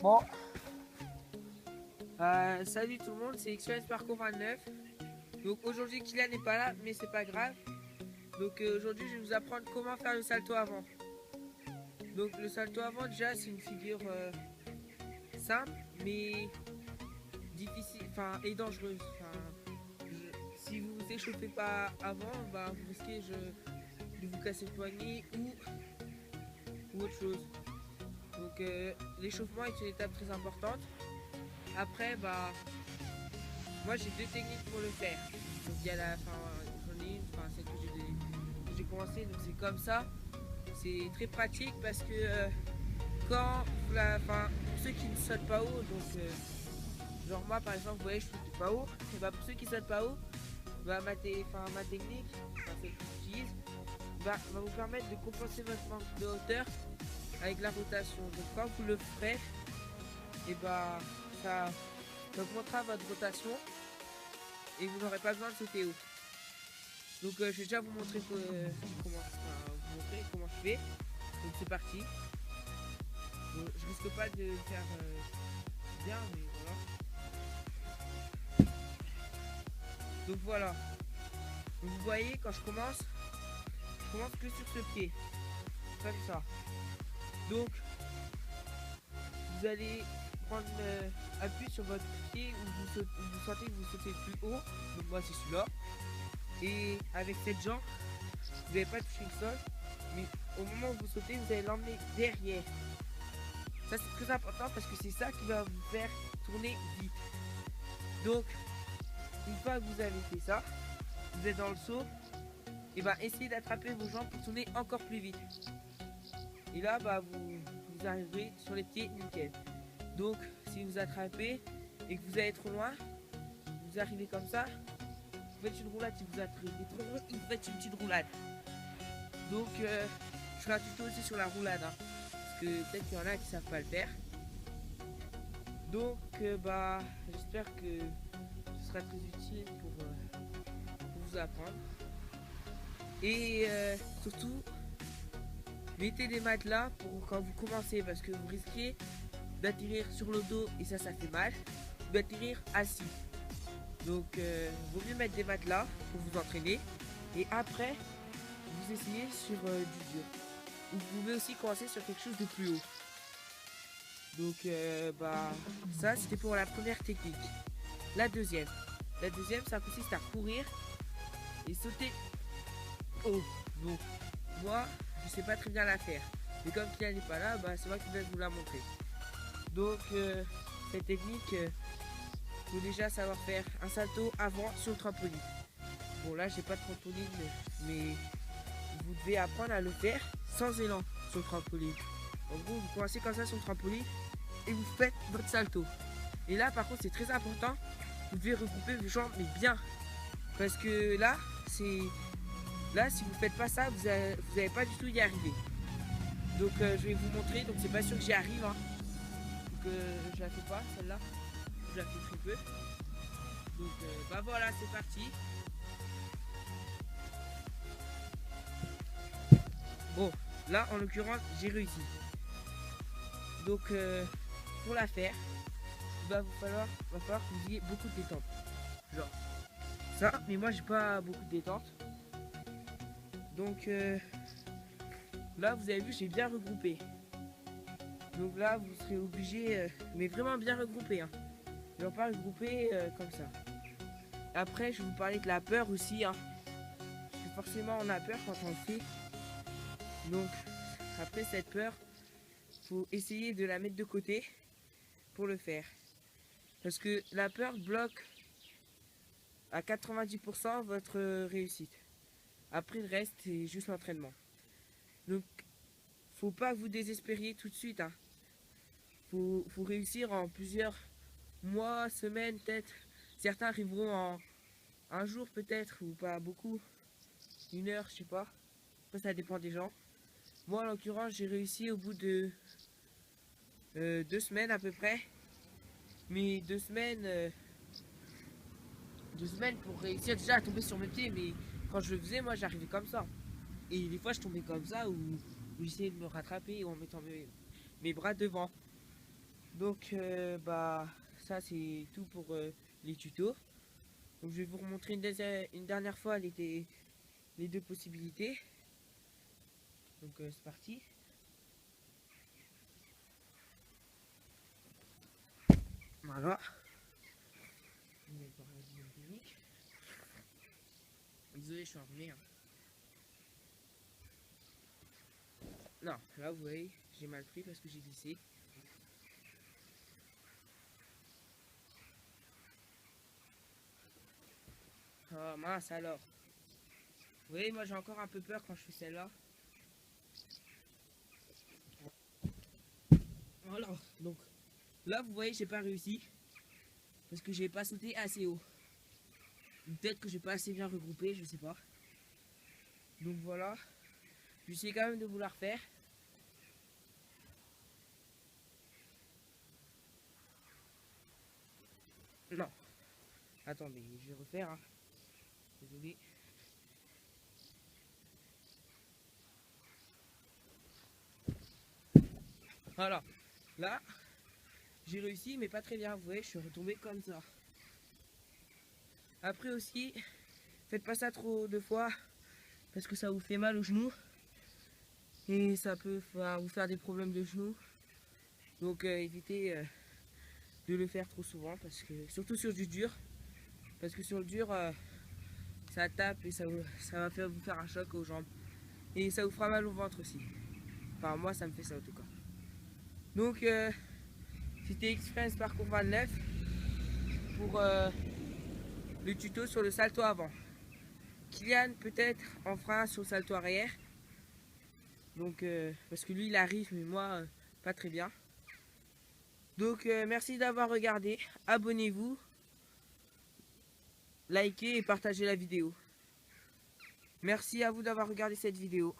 Bon, salut tout le monde, c'est XOS Parcours 29. Donc aujourd'hui Kylian n'est pas là, mais c'est pas grave. Donc aujourd'hui je vais vous apprendre comment faire le salto avant. Donc le salto avant déjà c'est une figure simple mais difficile, enfin et dangereuse. Si vous vous échauffez pas avant, bah, vous risquez de vous casser le poignet ou autre chose. Donc l'échauffement est une étape très importante. Après bah moi j'ai deux techniques pour le faire. Donc il y a j'en ai une, celle que j'ai commencé, donc c'est comme ça. C'est très pratique parce que quand pour ceux qui ne sautent pas haut, donc genre moi par exemple, vous voyez je saute pas haut, et bah pour ceux qui sautent pas haut, bah ma technique, celle que j'utilise, va vous permettre de compenser votre manque de hauteur avec la rotation. Donc quand vous le ferez, et bah ça, ça augmentera votre rotation et vous n'aurez pas besoin de sauter haut. Donc je vais déjà vous montrer comment je fais. Donc c'est parti. Bon, je risque pas de le faire bien, mais voilà. Donc voilà. Donc, vous voyez, quand je commence que sur ce pied. Comme ça. Donc vous allez prendre appui sur votre pied où vous sentez que vous sautez plus haut. Donc moi c'est celui-là. Et avec cette jambe, vous n'allez pas toucher le sol, mais au moment où vous sautez, vous allez l'emmener derrière. Ça c'est très important parce que c'est ça qui va vous faire tourner vite. Donc, une fois que vous avez fait ça, vous êtes dans le saut, et bah essayez d'attraper vos jambes pour tourner encore plus vite. Et là, bah vous arriverez sur les pieds nickel. Donc, si vous attrapez et que vous allez trop loin, vous arrivez comme ça, vous faites une roulade. Si vous attrapez trop loin, vous faites une petite roulade. Donc, je ferai un tuto aussi sur la roulade, hein, parce que peut-être qu'il y en a qui savent pas le faire. Donc, bah, j'espère que ce sera très utile pour vous apprendre. Et surtout, mettez des matelas pour quand vous commencez, parce que vous risquez d'atterrir sur le dos et ça fait mal, d'atterrir assis. Donc, vaut mieux mettre des matelas pour vous entraîner. Et après, vous essayez sur du dur. Vous pouvez aussi commencer sur quelque chose de plus haut. Donc, bah, ça c'était pour la première technique. La deuxième, ça consiste à courir et sauter haut. Donc, moi, je sais pas très bien la faire. Mais comme Kylian n'est pas là, bah, c'est moi qui vais vous la montrer. Donc, cette technique, faut déjà savoir faire un salto avant sur le trampoline. Bon, là, j'ai pas de trampoline, mais vous devez apprendre à le faire sans élan sur le trampoline. En gros, vous commencez comme ça sur le trampoline et vous faites votre salto. Et là, par contre, c'est très important, vous devez regrouper vos jambes, mais bien. Parce que là, si vous faites pas ça, vous n'allez pas du tout y arriver. Donc, je vais vous montrer. Donc, c'est pas sûr que j'y arrive. Hein. Donc, je la fais pas, celle-là. Je la fais très peu. Donc, bah voilà, c'est parti. Bon, là, en l'occurrence, j'ai réussi. Donc, pour la faire, va falloir que vous ayez beaucoup de détente. Genre, ça, mais moi, j'ai pas beaucoup de détente. Donc, là, vous avez vu, j'ai bien regroupé. Donc là, vous serez obligé, mais vraiment bien regroupé. Hein. Genre pas regroupé comme ça. Après, je vais vous parler de la peur aussi. Hein. Parce que forcément, on a peur quand on le fait. Donc, après cette peur, faut essayer de la mettre de côté pour le faire. Parce que la peur bloque à 90% votre réussite. Après, le reste, c'est juste l'entraînement. Donc, faut pas que vous désespériez tout de suite. Hein. Faut réussir en plusieurs mois, semaines, peut-être. Certains arriveront en un jour, peut-être, ou pas beaucoup. Une heure, je sais pas. Après, ça dépend des gens. Moi, en l'occurrence, j'ai réussi au bout de 2 semaines à peu près. Mais 2 semaines pour réussir déjà à tomber sur mes pieds. Mais quand je le faisais, moi, j'arrivais comme ça. Et des fois, je tombais comme ça ou j'essayais de me rattraper en mettant mes bras devant. Donc bah ça c'est tout pour les tutos. Donc je vais vous remontrer une dernière fois les deux possibilités. Donc c'est parti. Voilà. Désolé, je suis enrhumé. Hein. Non, là vous voyez, j'ai mal pris parce que j'ai glissé. Oh mince alors. Vous voyez, moi j'ai encore un peu peur quand je fais celle-là. Voilà, donc là vous voyez, j'ai pas réussi parce que j'ai pas sauté assez haut. Peut-être que j'ai pas assez bien regroupé, je sais pas. Donc voilà, j'essaie quand même de vous la refaire. Non, attendez, je vais refaire. Hein. Désolé. Voilà, là, j'ai réussi, mais pas très bien. Vous voyez, je suis retombé comme ça. Après aussi, faites pas ça trop de fois parce que ça vous fait mal aux genoux et ça peut vous faire des problèmes de genoux. Donc évitez de le faire trop souvent parce que surtout sur du dur, parce que sur le dur ça tape et ça va vous faire un choc aux jambes et ça vous fera mal au ventre aussi. Enfin moi ça me fait ça en tout cas. Donc c'était Express Parcours 29 pour le tuto sur le salto avant. Kylian peut-être en fera sur le salto arrière. Donc parce que lui il arrive mais moi pas très bien. Donc merci d'avoir regardé, abonnez-vous, likez et partagez la vidéo. Merci à vous d'avoir regardé cette vidéo.